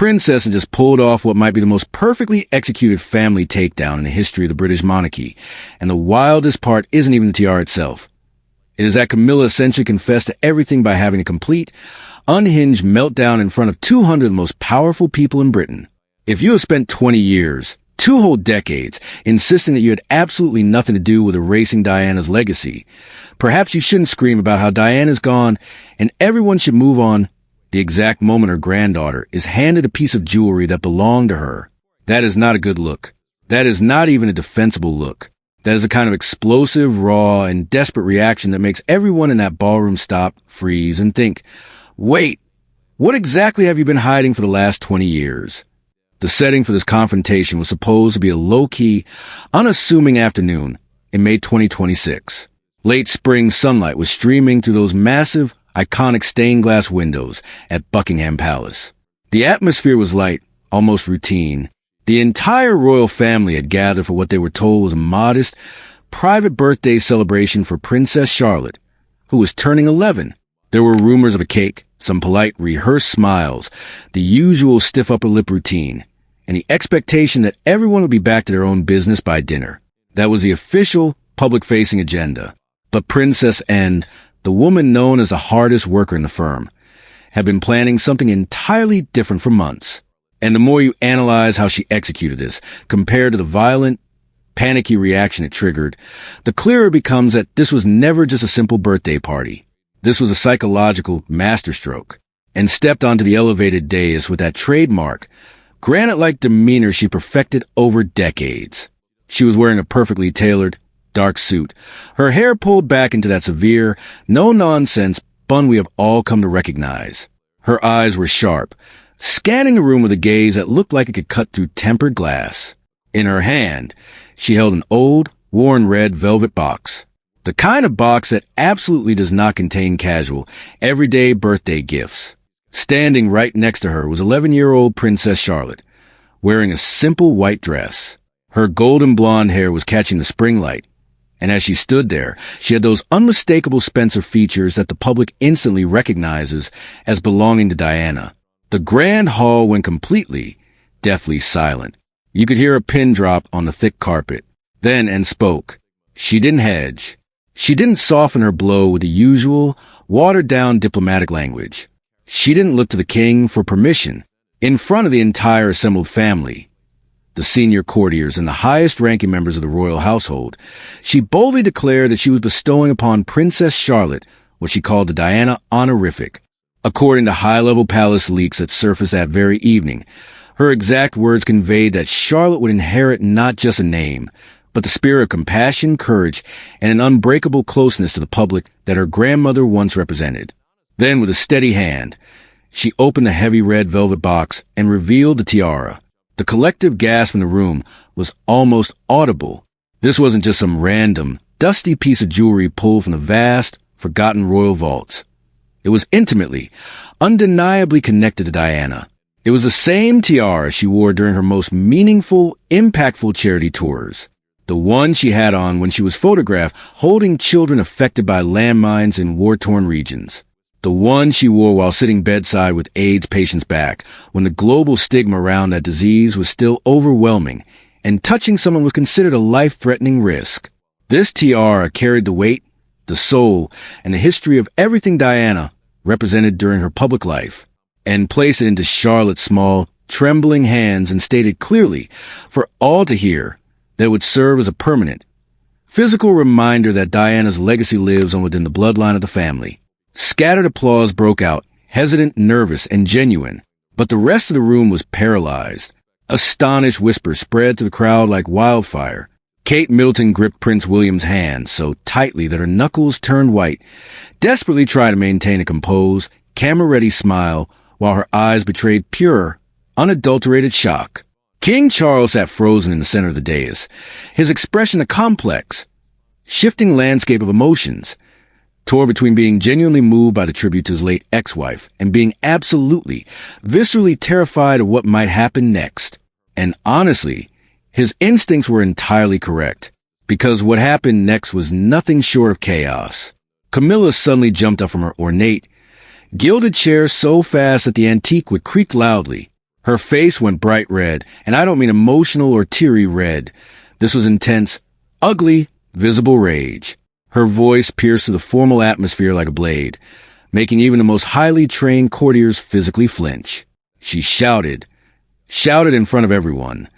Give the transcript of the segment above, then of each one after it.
princess had just pulled off what might be the most perfectly executed family takedown in the history of the British Monarchy, and the wildest part isn't even the tiara itself. It is that Camilla essentially confessed to everything by having a complete, unhinged meltdown in front of 200 of the most powerful people in Britain. If you have spent 20 years, 2 whole decades, insisting that you had absolutely nothing to do with erasing Diana's legacy, perhaps you shouldn't scream about how Diana's gone and everyone should move on the exact moment her granddaughter is handed a piece of jewelry that belonged to her. That is not a good look. That is not even a defensible look. That is a kind of explosive, raw, and desperate reaction that makes everyone in that ballroom stop, freeze, and think, wait, what exactly have you been hiding for the last 20 years? The setting for this confrontation was supposed to be a low-key, unassuming afternoon in May 2026. Late spring sunlight was streaming through those massive, iconic stained glass windows at Buckingham Palace. The atmosphere was light, almost routine. The entire royal family had gathered for what they were told was a modest, private birthday celebration for Princess Charlotte, who was turning 11. There were rumors of a cake, some polite, rehearsed smiles, the usual stiff upper lip routine, and the expectation that everyone would be back to their own business by dinner. That was the official, public-facing agenda. But Princess N, the woman known as the hardest worker in the firm, had been planning something entirely different for months. And the more you analyze how she executed this, compared to the violent, panicky reaction it triggered, the clearer it becomes that this was never just a simple birthday party. This was a psychological masterstroke, and stepped onto the elevated dais with that trademark, granite-like demeanor she perfected over decades. She was wearing a perfectly tailored, dark suit, her hair pulled back into that severe, no-nonsense bun we have all come to recognize. Her eyes were sharp, scanning the room with a gaze that looked like it could cut through tempered glass. In her hand, she held an old, worn red velvet box. The kind of box that absolutely does not contain casual, everyday birthday gifts. Standing right next to her was 11-year-old Princess Charlotte, wearing a simple white dress. Her golden blonde hair was catching the spring light, and as she stood there, she had those unmistakable Spencer features that the public instantly recognizes as belonging to Diana. The grand hall went completely, deathly silent. You could hear a pin drop on the thick carpet. Then Anne spoke. She didn't hedge. She didn't soften her blow with the usual, watered-down diplomatic language. She didn't look to the king for permission. In front of the entire assembled family, the senior courtiers and the highest-ranking members of the royal household, she boldly declared that she was bestowing upon Princess Charlotte what she called the Diana honorific. According to high-level palace leaks that surfaced that very evening, her exact words conveyed that Charlotte would inherit not just a name, but the spirit of compassion, courage, and an unbreakable closeness to the public that her grandmother once represented. Then, with a steady hand, she opened the heavy red velvet box and revealed the tiara. The collective gasp in the room was almost audible. This wasn't just some random, dusty piece of jewelry pulled from the vast, forgotten royal vaults. It was intimately, undeniably connected to Diana. It was the same tiara she wore during her most meaningful, impactful charity tours. The one she had on when she was photographed holding children affected by landmines in war-torn regions. The one she wore while sitting bedside with AIDS patients back, when the global stigma around that disease was still overwhelming, and touching someone was considered a life-threatening risk. This tiara carried the weight, the soul, and the history of everything Diana represented during her public life, and placed it into Charlotte's small, trembling hands and stated clearly, for all to hear, that it would serve as a permanent, physical reminder that Diana's legacy lives on within the bloodline of the family. Scattered applause broke out, hesitant, nervous, and genuine, but the rest of the room was paralyzed. Astonished whispers spread to the crowd like wildfire. Kate Middleton gripped Prince William's hand so tightly that her knuckles turned white, desperately trying to maintain a composed, camera-ready smile while her eyes betrayed pure, unadulterated shock. King Charles sat frozen in the center of the dais, his expression a complex, shifting landscape of emotions, torn between being genuinely moved by the tribute to his late ex-wife and being absolutely, viscerally terrified of what might happen next. And honestly, his instincts were entirely correct, because what happened next was nothing short of chaos. Camilla suddenly jumped up from her ornate, gilded chair so fast that the antique would creak loudly. Her face went bright red, and I don't mean emotional or teary red. This was intense, ugly, visible rage. Her voice pierced through the formal atmosphere like a blade, making even the most highly trained courtiers physically flinch. She shouted in front of everyone,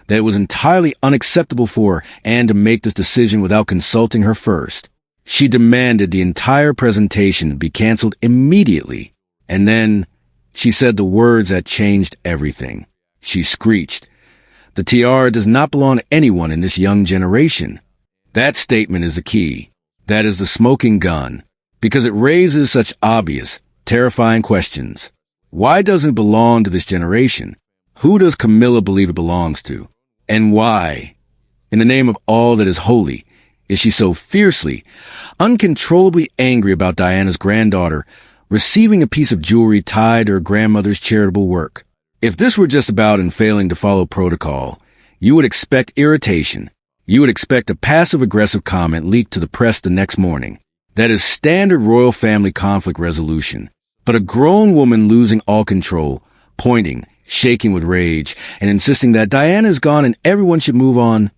that it was entirely unacceptable for Anne to make this decision without consulting her first. She demanded the entire presentation be canceled immediately, and then she said the words that changed everything. She screeched, "The tiara does not belong to anyone in this young generation." That statement is the key. That is the smoking gun, because it raises such obvious, terrifying questions. Why doesn't it belong to this generation? Who does Camilla believe it belongs to? And why, in the name of all that is holy, is she so fiercely, uncontrollably angry about Diana's granddaughter receiving a piece of jewelry tied to her grandmother's charitable work? If this were just about and failing to follow protocol, you would expect irritation. You would expect a passive-aggressive comment leaked to the press the next morning. That is standard royal family conflict resolution. But a grown woman losing all control, pointing, shaking with rage, and insisting that Diana is gone and everyone should move on,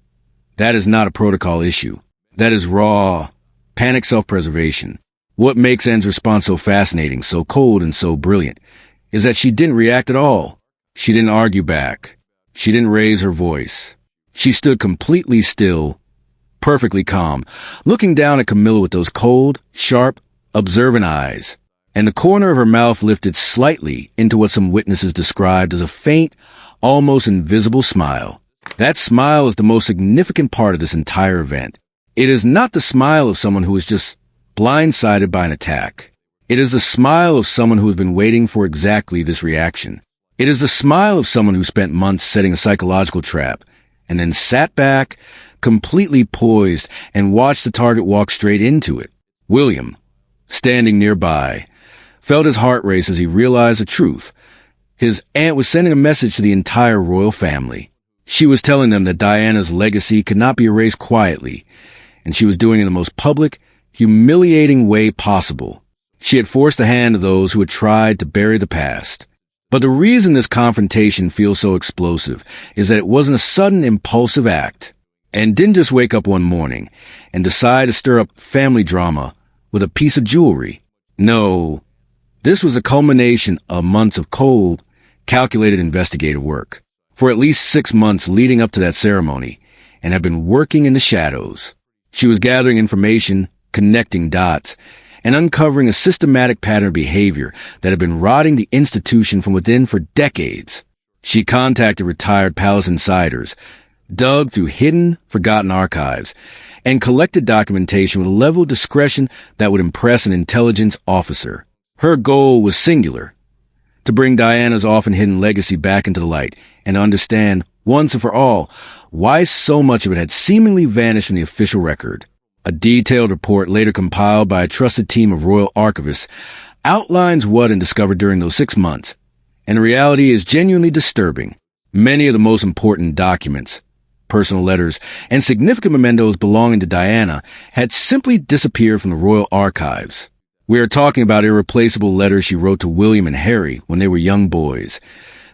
that is not a protocol issue. That is raw, panic self-preservation. What makes Anne's response so fascinating, so cold, and so brilliant is that she didn't react at all. She didn't argue back. She didn't raise her voice. She stood completely still, perfectly calm, looking down at Camilla with those cold, sharp, observant eyes, and the corner of her mouth lifted slightly into what some witnesses described as a faint, almost invisible smile. That smile is the most significant part of this entire event. It is not the smile of someone who is just blindsided by an attack. It is the smile of someone who has been waiting for exactly this reaction. It is the smile of someone who spent months setting a psychological trap, and then sat back, completely poised, and watched the target walk straight into it. William, standing nearby, felt his heart race as he realized the truth. His aunt was sending a message to the entire royal family. She was telling them that Diana's legacy could not be erased quietly, and she was doing it in the most public, humiliating way possible. She had forced the hand of those who had tried to bury the past. But the reason this confrontation feels so explosive is that it wasn't a sudden, impulsive act, and didn't just wake up one morning and decide to stir up family drama with a piece of jewelry. No, this was a culmination of months of cold, calculated investigative work. For at least 6 months leading up to that ceremony, and had been working in the shadows. She was gathering information, connecting dots, and uncovering a systematic pattern of behavior that had been rotting the institution from within for decades. She contacted retired palace insiders, dug through hidden, forgotten archives, and collected documentation with a level of discretion that would impress an intelligence officer. Her goal was singular: to bring Diana's often hidden legacy back into the light and understand, once and for all, why so much of it had seemingly vanished from the official record. A detailed report later compiled by a trusted team of royal archivists outlines what and discovered during those 6 months, and the reality is genuinely disturbing. Many of the most important documents, personal letters, and significant mementos belonging to Diana had simply disappeared from the royal archives. We are talking about irreplaceable letters she wrote to William and Harry when they were young boys,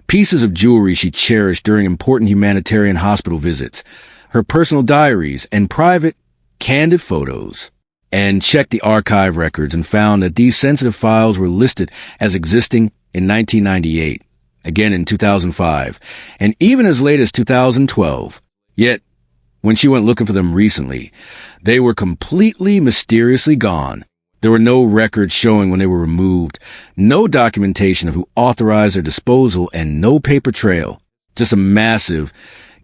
pieces of jewelry she cherished during important humanitarian hospital visits, her personal diaries, and private, candid photos. And checked the archive records and found that these sensitive files were listed as existing in 1998, again in 2005, and even as late as 2012. Yet, when she went looking for them recently, they were completely mysteriously gone. There were no records showing when they were removed, no documentation of who authorized their disposal, and no paper trail. Just a massive,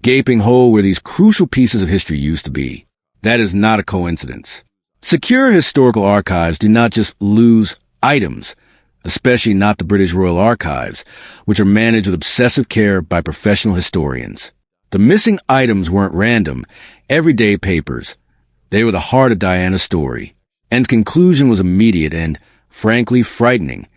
gaping hole where these crucial pieces of history used to be. That is not a coincidence. Secure historical archives do not just lose items, especially not the British Royal Archives, which are managed with obsessive care by professional historians. The missing items weren't random, everyday papers. They were the heart of Diana's story. And conclusion was immediate and, frankly, frightening.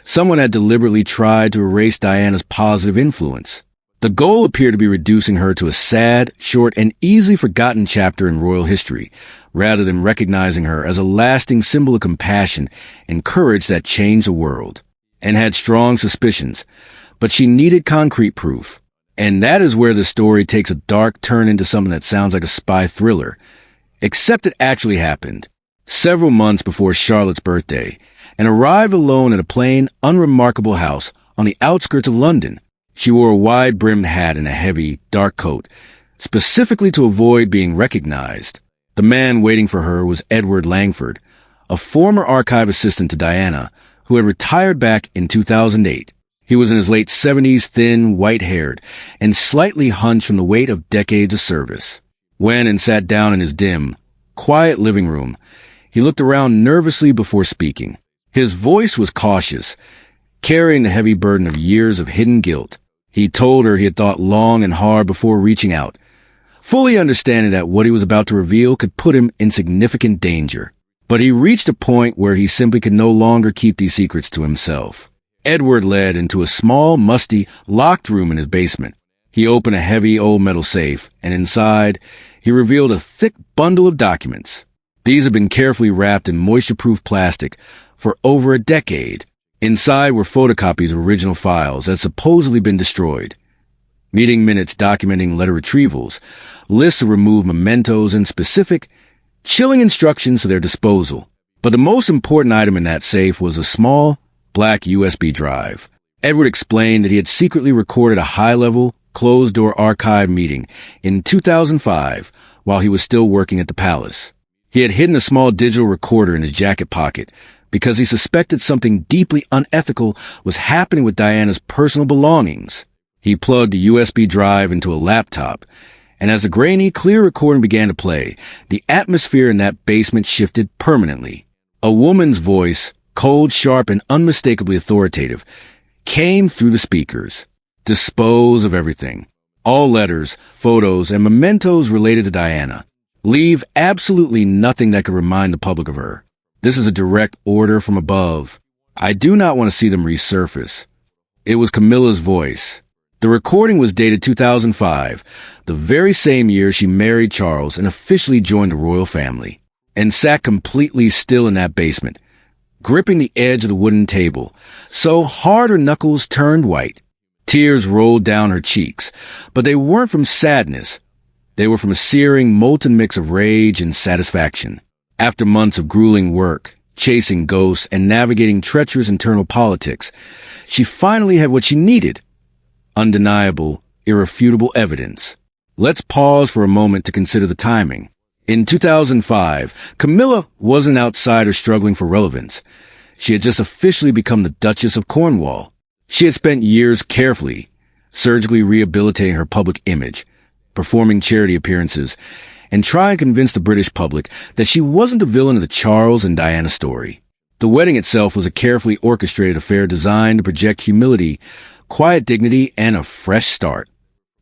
Someone had deliberately tried to erase Diana's positive influence. The goal appeared to be reducing her to a sad, short, and easily forgotten chapter in royal history, rather than recognizing her as a lasting symbol of compassion and courage that changed the world. And had strong suspicions, but she needed concrete proof. And that is where the story takes a dark turn into something that sounds like a spy thriller. Except it actually happened. Several months before Charlotte's birthday, and arrived alone at a plain, unremarkable house on the outskirts of London. She wore a wide-brimmed hat and a heavy, dark coat, specifically to avoid being recognized. The man waiting for her was Edward Langford, a former archive assistant to Diana, who had retired back in 2008. He was in his late 70s, thin, white-haired, and slightly hunched from the weight of decades of service. When and sat down in his dim, quiet living room, he looked around nervously before speaking. His voice was cautious, carrying the heavy burden of years of hidden guilt. He told her he had thought long and hard before reaching out, fully understanding that what he was about to reveal could put him in significant danger. But he reached a point where he simply could no longer keep these secrets to himself. Edward led into a small, musty, locked room in his basement. He opened a heavy old metal safe, and inside, he revealed a thick bundle of documents. These had been carefully wrapped in moisture-proof plastic for over a decade. Inside were photocopies of original files that had supposedly been destroyed, meeting minutes documenting letter retrievals, lists of removed mementos, and specific, chilling instructions for their disposal. But the most important item in that safe was a small, black USB drive. Edward explained that he had secretly recorded a high-level, closed-door archive meeting in 2005 while he was still working at the palace. He had hidden a small digital recorder in his jacket pocket because he suspected something deeply unethical was happening with Diana's personal belongings. He plugged the USB drive into a laptop, and as the grainy, clear recording began to play, the atmosphere in that basement shifted permanently. A woman's voice, cold, sharp, and unmistakably authoritative, came through the speakers. Dispose of everything. All letters, photos, and mementos related to Diana. Leave absolutely nothing that could remind the public of her. This is a direct order from above. I do not want to see them resurface. It was Camilla's voice. The recording was dated 2005, the very same year she married Charles and officially joined the royal family, and sat completely still in that basement, gripping the edge of the wooden table, so hard her knuckles turned white. Tears rolled down her cheeks, but they weren't from sadness. They were from a searing, molten mix of rage and satisfaction. After months of grueling work, chasing ghosts, and navigating treacherous internal politics, she finally had what she needed. Undeniable, irrefutable evidence. Let's pause for a moment to consider the timing. In 2005, Camilla wasn't an outsider struggling for relevance. She had just officially become the Duchess of Cornwall. She had spent years carefully, surgically rehabilitating her public image, performing charity appearances, and trying to convince the British public that she wasn't the villain of the Charles and Diana story. The wedding itself was a carefully orchestrated affair designed to project humility, quiet dignity, and a fresh start.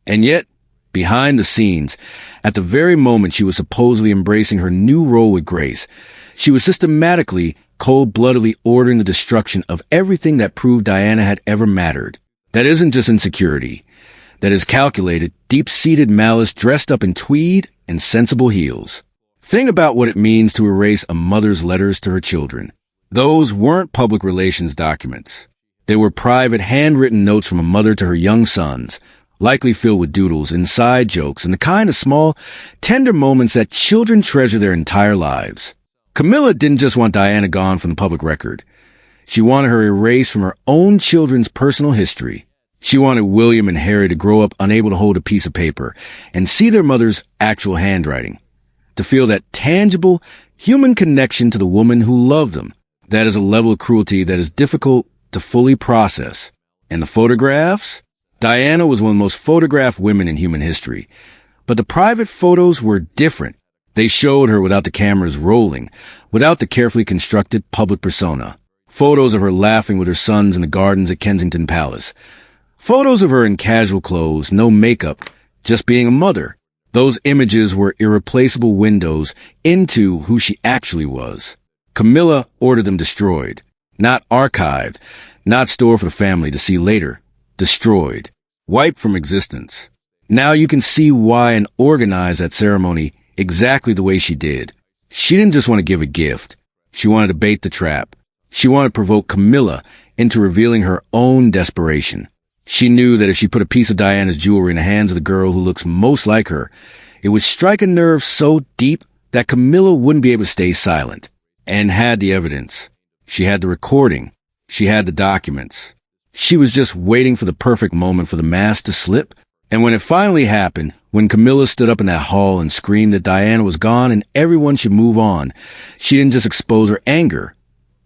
And yet, behind the scenes, at the very moment she was supposedly embracing her new role with grace, she was systematically, cold-bloodedly ordering the destruction of everything that proved Diana had ever mattered. That isn't just insecurity. That is calculated, deep-seated malice dressed up in tweed and sensible heels. Think about what it means to erase a mother's letters to her children. Those weren't public relations documents. They were private, handwritten notes from a mother to her young sons, likely filled with doodles, inside jokes, and the kind of small, tender moments that children treasure their entire lives. Camilla didn't just want Diana gone from the public record. She wanted her erased from her own children's personal history. She wanted William and Harry to grow up unable to hold a piece of paper and see their mother's actual handwriting, to feel that tangible, human connection to the woman who loved them. That is a level of cruelty that is difficult to fully process. And the photographs? Diana was one of the most photographed women in human history. But the private photos were different. They showed her without the cameras rolling, without the carefully constructed public persona. Photos of her laughing with her sons in the gardens at Kensington Palace. Photos of her in casual clothes, no makeup, just being a mother. Those images were irreplaceable windows into who she actually was. Camilla ordered them destroyed. Not archived, not stored for the family to see later. Destroyed. Wiped from existence. Now you can see why and organize that ceremony exactly the way she did. She didn't just want to give a gift. She wanted to bait the trap. She wanted to provoke Camilla into revealing her own desperation. She knew that if she put a piece of Diana's jewelry in the hands of the girl who looks most like her, it would strike a nerve so deep that Camilla wouldn't be able to stay silent. And had the evidence. She had the recording. She had the documents. She was just waiting for the perfect moment for the mask to slip. And when it finally happened, when Camilla stood up in that hall and screamed that Diana was gone and everyone should move on, she didn't just expose her anger.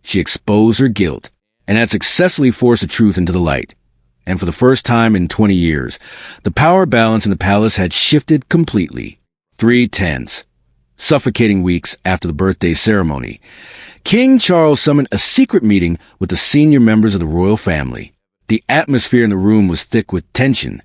She exposed her guilt. And that successfully forced the truth into the light. And for the first time in 20 years, the power balance in the palace had shifted completely. 3 tense, suffocating weeks after the birthday ceremony, King Charles summoned a secret meeting with the senior members of the royal family. The atmosphere in the room was thick with tension.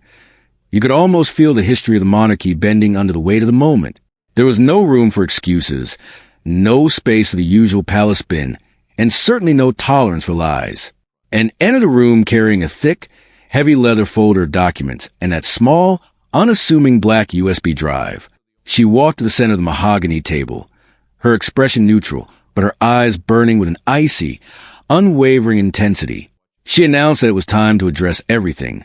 You could almost feel the history of the monarchy bending under the weight of the moment. There was no room for excuses, no space for the usual palace spin, and certainly no tolerance for lies. And entered the room carrying a thick, heavy leather folder of documents and that small, unassuming black USB drive. She walked to the center of the mahogany table, her expression neutral, but her eyes burning with an icy, unwavering intensity. She announced that it was time to address everything,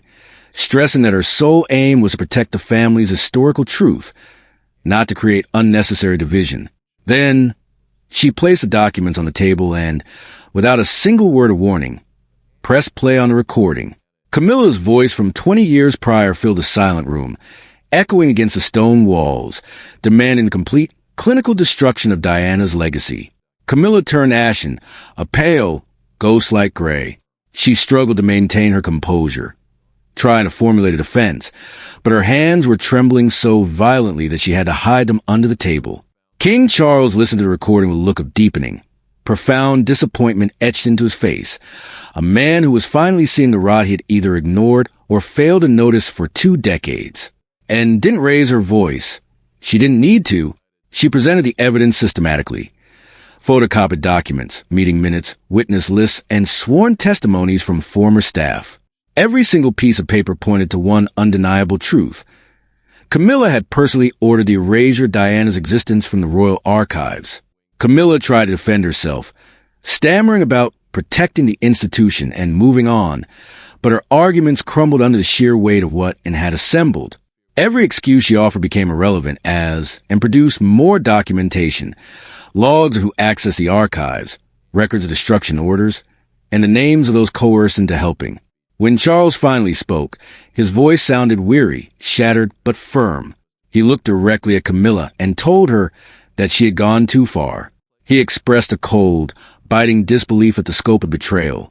stressing that her sole aim was to protect the family's historical truth, not to create unnecessary division. Then, she placed the documents on the table and, without a single word of warning, pressed play on the recording. Camilla's voice from 20 years prior filled the silent room, echoing against the stone walls, demanding the complete clinical destruction of Diana's legacy. Camilla turned ashen, a pale, ghost-like gray. She struggled to maintain her composure, trying to formulate a defense, but her hands were trembling so violently that she had to hide them under the table. King Charles listened to the recording with a look of deepening, profound disappointment etched into his face. A man who was finally seeing the rot he had either ignored or failed to notice for 2 decades. And didn't raise her voice. She didn't need to. She presented the evidence systematically. Photocopied documents, meeting minutes, witness lists, and sworn testimonies from former staff. Every single piece of paper pointed to one undeniable truth. Camilla had personally ordered the erasure of Diana's existence from the royal archives. Camilla tried to defend herself, stammering about protecting the institution and moving on, but her arguments crumbled under the sheer weight of what it had assembled. Every excuse she offered became irrelevant and produced more documentation, logs of who accessed the archives, records of destruction orders, and the names of those coerced into helping. When Charles finally spoke, his voice sounded weary, shattered, but firm. He looked directly at Camilla and told her that she had gone too far. He expressed a cold, biting disbelief at the scope of betrayal,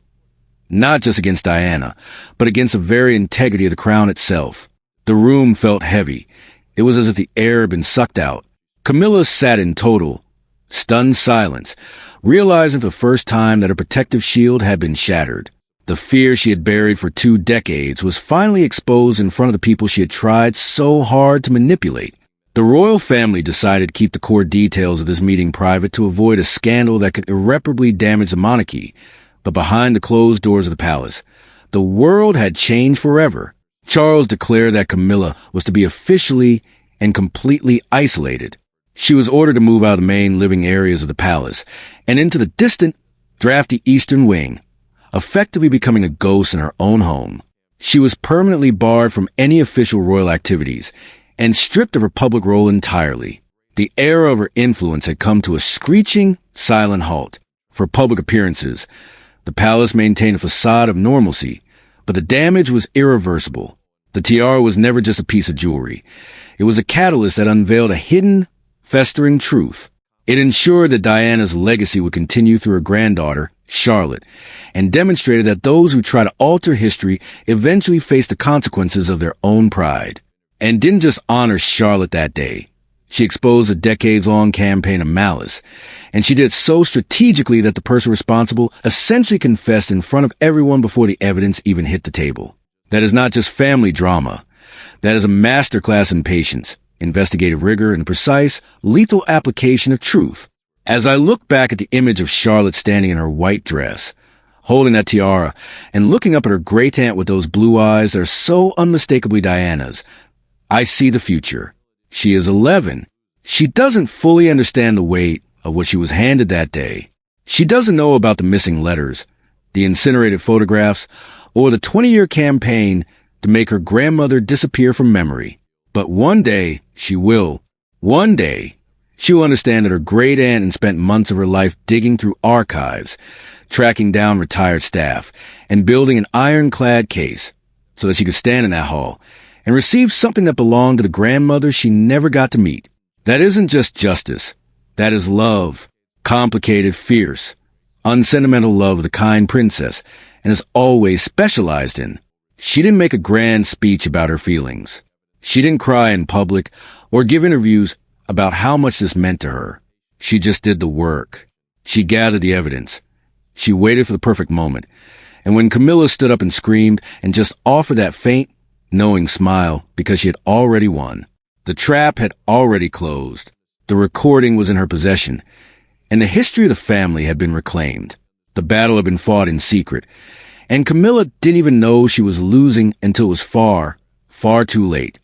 not just against Diana, but against the very integrity of the crown itself. The room felt heavy. It was as if the air had been sucked out. Camilla sat in total, stunned silence, realizing for the first time that her protective shield had been shattered. The fear she had buried for 2 decades was finally exposed in front of the people she had tried so hard to manipulate. The royal family decided to keep the core details of this meeting private to avoid a scandal that could irreparably damage the monarchy. But behind the closed doors of the palace, the world had changed forever. Charles declared that Camilla was to be officially and completely isolated. She was ordered to move out of the main living areas of the palace and into the distant, drafty eastern wing, effectively becoming a ghost in her own home. She was permanently barred from any official royal activities and stripped of her public role entirely. The era of her influence had come to a screeching, silent halt. For public appearances, the palace maintained a facade of normalcy, but the damage was irreversible. The tiara was never just a piece of jewelry. It was a catalyst that unveiled a hidden, festering truth. It ensured that Diana's legacy would continue through her granddaughter, Charlotte, and demonstrated that those who try to alter history eventually face the consequences of their own pride. And didn't just honor Charlotte that day. She exposed a decades-long campaign of malice, and she did so strategically that the person responsible essentially confessed in front of everyone before the evidence even hit the table. That is not just family drama. That is a masterclass in patience, investigative rigor, and the precise, lethal application of truth. As I look back at the image of Charlotte standing in her white dress, holding that tiara, and looking up at her great aunt with those blue eyes that are so unmistakably Diana's, I see the future. She is 11. She doesn't fully understand the weight of what she was handed that day. She doesn't know about the missing letters, the incinerated photographs, or the 20-year campaign to make her grandmother disappear from memory. But one day, she will. One day, she'll understand that her great-aunt had spent months of her life digging through archives, tracking down retired staff, and building an ironclad case so that she could stand in that hall and receive something that belonged to the grandmother she never got to meet. That isn't just justice. That is love. Complicated, fierce, unsentimental love of the kind princess, and is always specialized in. She didn't make a grand speech about her feelings. She didn't cry in public or give interviews about how much this meant to her. She just did the work. She gathered the evidence. She waited for the perfect moment. And when Camilla stood up and screamed and just offered that faint, knowing smile because she had already won. The trap had already closed. The recording was in her possession. And the history of the family had been reclaimed. The battle had been fought in secret. And Camilla didn't even know she was losing until it was far, far too late.